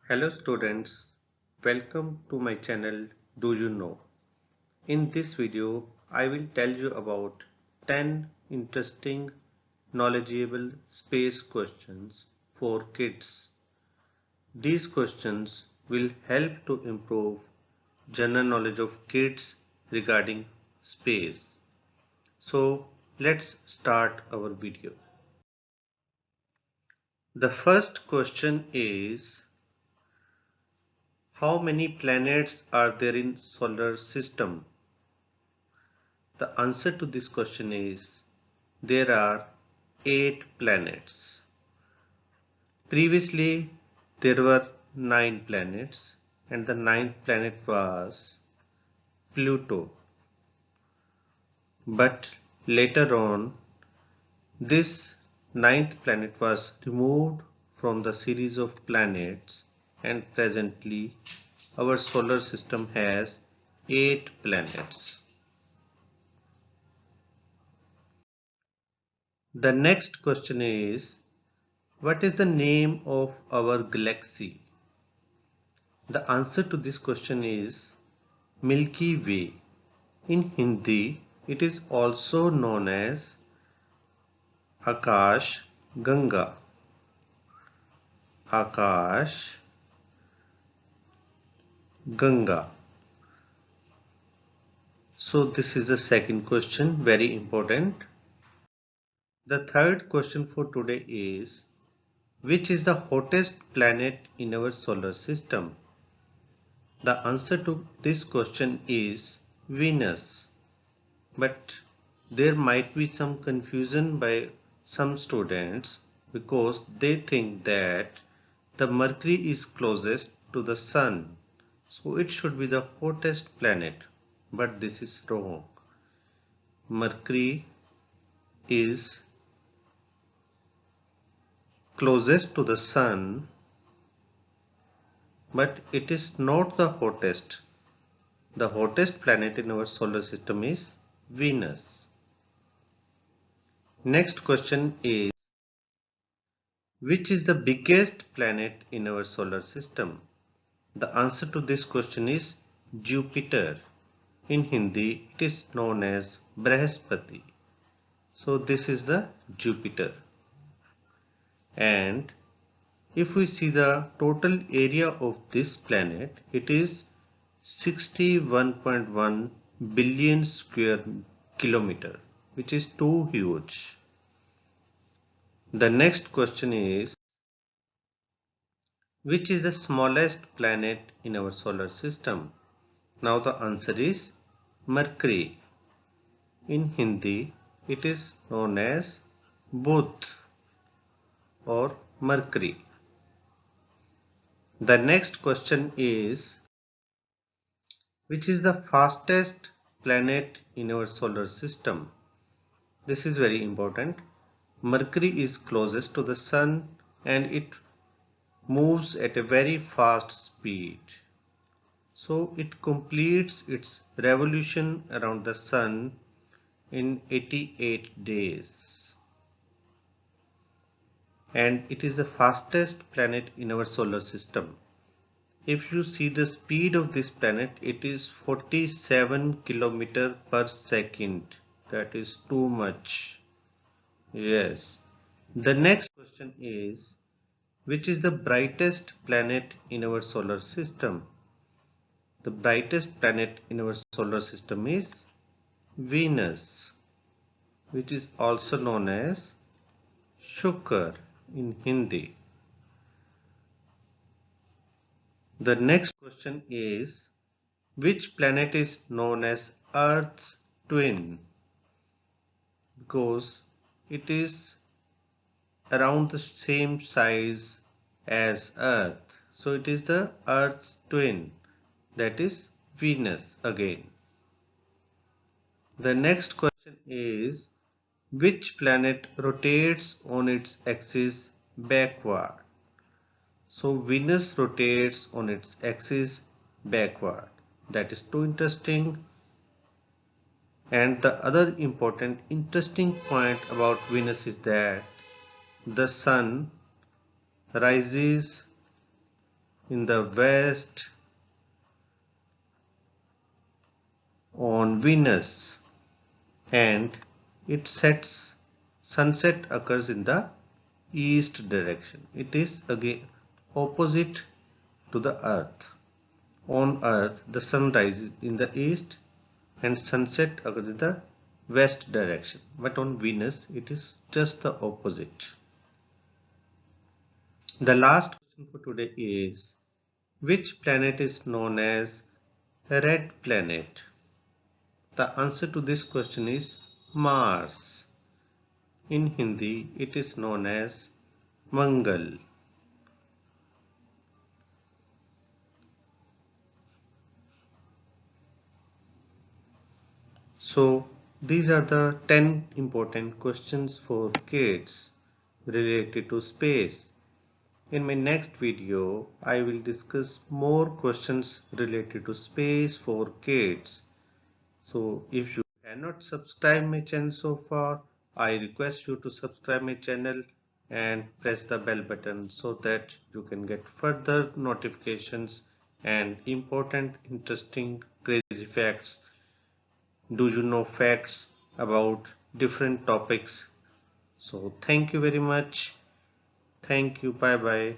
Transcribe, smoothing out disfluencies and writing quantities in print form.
Hello students, welcome to my channel Do You Know? In this video, I will tell you about 10 interesting knowledgeable space questions for kids. These questions will help to improve general knowledge of kids regarding space. So let's start our video. The first question is, how many planets are there in solar system? The answer to this question is there are 8 planets. Previously there were 9 planets and the ninth planet was Pluto. But later on this ninth planet was removed from the series of planets and presently our solar system has 8 planets. The next question is, what is the name of our galaxy? The answer to this question is Milky Way. In Hindi, it is also known as Akash Ganga. Akash Ganga. So this is the second question, very important. The third question for today is, which is the hottest planet in our solar system? The answer to this question is Venus. But there might be some confusion by some students because they think that the Mercury is closest to the Sun, so it should be the hottest planet, but this is wrong. Mercury is closest to the Sun, but it is not the hottest. The hottest planet in our solar system is Venus. Next question is, which is the biggest planet in our solar system? The answer to this question is Jupiter. In Hindi, it is known as Brahaspati. So this is the Jupiter. And if we see the total area of this planet, it is 61.1 billion square kilometer, which is too huge. The next question is, which is the smallest planet in our solar system? Now the answer is Mercury. In Hindi, it is known as Budh or Mercury. The next question is, which is the fastest planet in our solar system? This is very important. Mercury is closest to the Sun and it moves at a very fast speed. So it completes its revolution around the Sun in 88 days. And it is the fastest planet in our solar system. If you see the speed of this planet, it is 47 km per second. That is too much. Yes. The next question is, which is the brightest planet in our solar system? The brightest planet in our solar system is Venus, which is also known as Shukar in Hindi. The next question is, which planet is known as Earth's twin? Because it is around the same size as Earth. So it is the Earth's twin, that is Venus again. The next question is, which planet rotates on its axis backward? So Venus rotates on its axis backward. That is too interesting. And the other important interesting point about Venus is that the Sun rises in the west on Venus, and it sets sunset occurs in the east direction. It is again opposite to the earth. On earth the sun rises in the east and sunset occurs in the west direction, but on Venus it is just the opposite. The last question for today is, which planet is known as red planet? The answer to this question is Mars. In Hindi it is known as Mangal. So these are the 10 important questions for kids related to space. In my next video, I will discuss more questions related to space for kids. So if you cannot subscribe my channel so far, I request you to subscribe my channel and press the bell button so that you can get further notifications and important, interesting, crazy facts. Do you know facts about different topics? So thank you very much. Thank you. Bye bye.